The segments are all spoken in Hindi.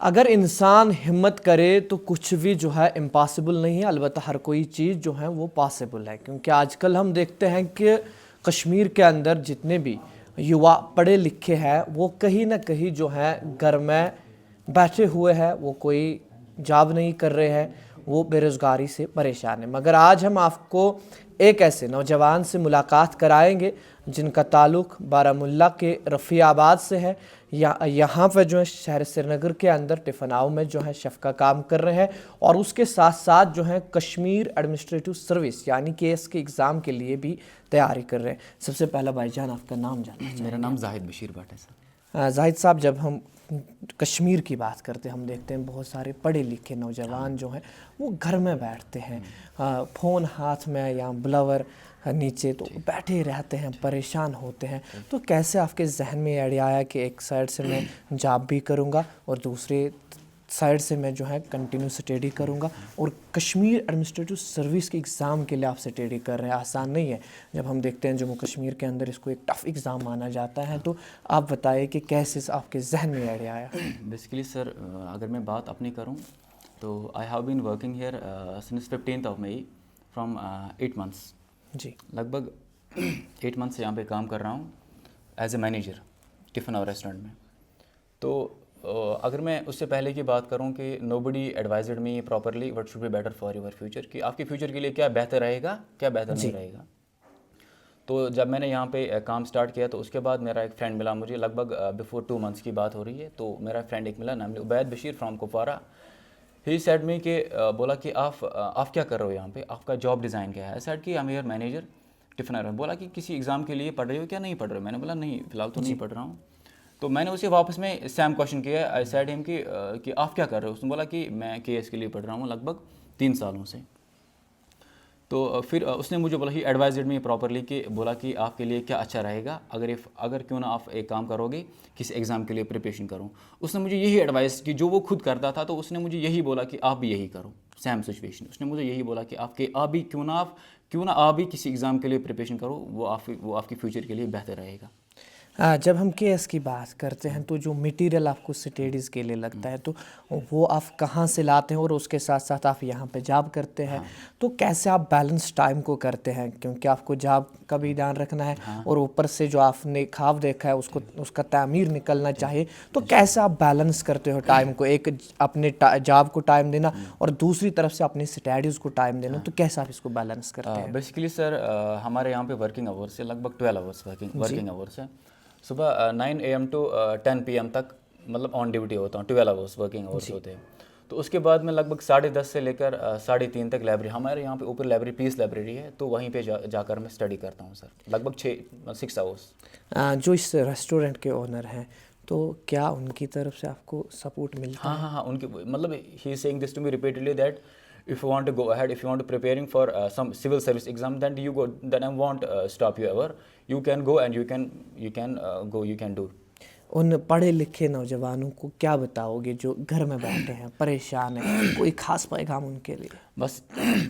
अगर इंसान हिम्मत करे तो कुछ भी जो है इम्पॉसिबल नहीं है, अलबत्ता हर कोई चीज़ जो है वो पॉसिबल है। क्योंकि आजकल हम देखते हैं कि कश्मीर के अंदर जितने भी युवा पढ़े लिखे हैं वो कहीं ना कहीं जो है घर में बैठे हुए हैं, वो कोई जॉब नहीं कर रहे हैं, वो बेरोज़गारी से परेशान है। मगर आज हम आपको एक ऐसे नौजवान से मुलाकात कराएंगे जिनका ताल्लुक़ बारामुल्ला के रफ़ियाबाद से है। यहाँ पर जो है शहर श्रीनगर के अंदर टिफनाव में जो है शेफ़ का काम कर रहे हैं और उसके साथ साथ जो है कश्मीर एडमिनिस्ट्रेटिव सर्विस यानी केएस के एग्ज़ाम के लिए भी तैयारी कर रहे हैं। सबसे पहला भाईजान आपका नाम जानना चाहिए। मेरा नाम जाहिद बशीर भट्ट है सर। जाहिद साहब, जब हम कश्मीर की बात करते हैं हम देखते हैं बहुत सारे पढ़े लिखे नौजवान जो हैं वो घर में बैठते हैं, फ़ोन हाथ में या ब्लावर नीचे तो बैठे रहते हैं, परेशान होते हैं। तो कैसे आपके जहन में आइडिया आया कि एक साइड से मैं जॉब भी करूंगा और दूसरे साइड से मैं जो है कंटिन्यू स्टडी करूंगा और कश्मीर एडमिनिस्ट्रेटिव सर्विस के एग्ज़ाम के लिए आप स्टडी कर रहे हैं? आसान नहीं है। जब हम देखते हैं जम्मू कश्मीर के अंदर इसको एक टफ़ एग्ज़ाम माना जाता है, तो आप बताइए कि कैसे आपके जहन में आइडिया आया? बेसिकली सर, अगर मैं बात अपनी करूं तो I have been working here since 15th of May from 8 months। जी, लगभग 8 months से यहाँ पे काम कर रहा हूँ एज ए मैनेजर टिफ़िन और रेस्टोरेंट में। तो अगर मैं उससे पहले की बात करूं कि nobody advised me properly what should be better for your future, कि आपके फ्यूचर के लिए क्या बेहतर रहेगा, क्या बेहतर नहीं रहेगा। तो जब मैंने यहाँ पे काम स्टार्ट किया तो उसके बाद मेरा एक फ्रेंड मिला मुझे, लगभग बिफोर 2 months की बात हो रही है। तो मेरा फ्रेंड एक मिला, नाम Ubaid Bashir from Kupwara. He said me कि बोला कि आप क्या कर रहे हो यहाँ पे, आपका जॉब डिज़ाइन क्या है। आई सेड कि आई एम योर मैनेजर टिफिनर। बोला कि किसी एग्ज़ाम के लिए पढ़ रहे हो क्या, नहीं पढ़ रहे हो? मैंने बोला नहीं, फ़िलहाल तो नहीं पढ़ रहा हूँ। तो मैंने उसे वापस में सेम क्वेश्चन किया। आई सेड हिम कि आप क्या कर रहे हो? उसने बोला कि मैं केएस के लिए पढ़ रहा हूँ लगभग 3 सालों से। तो फिर उसने मुझे बोला, ही एडवाइज्ड मी प्रॉपरली, कि बोला कि आपके लिए क्या अच्छा रहेगा अगर क्यों ना आप एक काम करोगे, किसी एग्ज़ाम के लिए प्रिपरेशन करो। उसने मुझे यही एडवाइस की जो वो खुद करता था, तो उसने मुझे यही बोला कि आप भी यही करो, सेम सिचुएशन। उसने मुझे यही बोला कि क्यों ना आप भी किसी एग्ज़ाम के लिए प्रिपरेशन करो, वो आपके फ्यूचर के लिए बेहतर रहेगा। जब हम केएस की बात करते हैं तो जो मटेरियल आपको स्टडीज़ के लिए लगता है तो वो आप कहाँ से लाते हैं और उसके साथ साथ आप यहाँ पे जॉब करते हैं, तो कैसे आप बैलेंस टाइम को करते हैं? क्योंकि आपको जॉब का भी ध्यान रखना है और ऊपर से जो आपने ख्वाब देखा है उसका तामीर निकलना चाहिए। तो कैसे आप बैलेंस करते हो टाइम को, एक अपने जॉब को टाइम देना और दूसरी तरफ से अपनी स्टडीज़ को टाइम देना, तो कैसे आप इसको बैलेंस करते हैं? बेसिकली सर, हमारे यहाँ पे वर्किंग आवर्स है लगभग 12 आवर्स वर्किंग आवर्स है। सुबह 9 AM to 10 PM तक मतलब ऑन ड्यूटी होता हूँ, 12 आवर्स वर्किंग आवर्स होते हैं। तो उसके बाद मैं लगभग 10:30 से लेकर 3:30 तक लाइब्रेरी, हमारे यहाँ पे ऊपर लाइब्रेरी पीस लाइब्रेरी है, तो वहीं पे जाकर मैं स्टडी करता हूँ सर, लगभग 6 आवर्स। जो इस रेस्टोरेंट के ओनर हैं, तो क्या उनकी तरफ से आपको सपोर्ट मिलता है? हाँ, उनकी मतलब he is saying this to me repeatedly that if you want to go ahead, if you want to preparing for some civil service exam, then you go, then I won't stop you ever. You can go and you can do. उन पढ़े लिखे नौजवानों को क्या बताओगे जो घर में बैठे हैं, परेशान हैं? कोई खास पैगाम उनके लिए? बस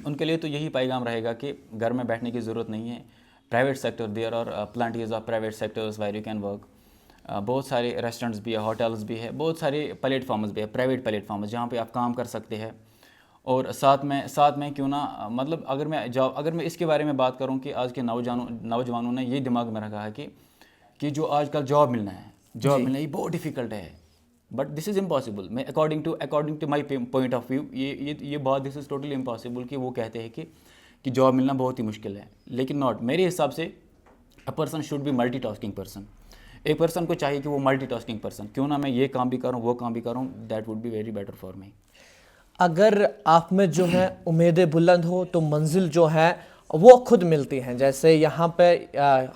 उनके लिए तो यही पैगाम रहेगा कि घर में बैठने की ज़रूरत नहीं है। Private sector, there are plenties of private sectors where you can work. बहुत सारे रेस्टोरेंट्स भी है, होटल्स भी है, बहुत सारे प्लेटफॉर्म्स भी है, प्राइवेट प्लेटफॉर्म्स जहाँ पे आप काम कर सकते हैं। और साथ में क्यों ना, मतलब अगर मैं इसके बारे में बात करूं कि आज के नौजवानों ने ये दिमाग में रखा है कि जो आजकल जॉब मिलना ये बहुत डिफ़िकल्ट है, बट दिस इज़ इम्पॉसिबल। मैं according to my point of view ये बात, दिस इज़ टोटली इम्पॉसिबल कि वो कहते हैं कि जॉब मिलना बहुत ही मुश्किल है। लेकिन नॉट, मेरे हिसाब से a person should be multitasking person. एक पर्सन को चाहिए कि वो मल्टीटास्किंग पर्सन, क्यों ना मैं ये काम भी करूँ वो काम भी करूँ, that would be very better for me. अगर आप में जो है उम्मीदें बुलंद हो तो मंजिल जो है वो खुद मिलती हैं। जैसे यहाँ पे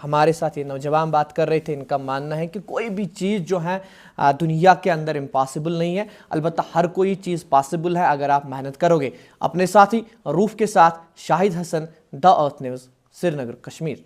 हमारे साथ ये नौजवान बात कर रहे थे, इनका मानना है कि कोई भी चीज़ जो है दुनिया के अंदर इम्पॉसिबल नहीं है, अलबत्ता हर कोई चीज़ पॉसिबल है अगर आप मेहनत करोगे। अपने साथी रूफ के साथ Shahid Hasan, the Earth News, Srinagar, Kashmir.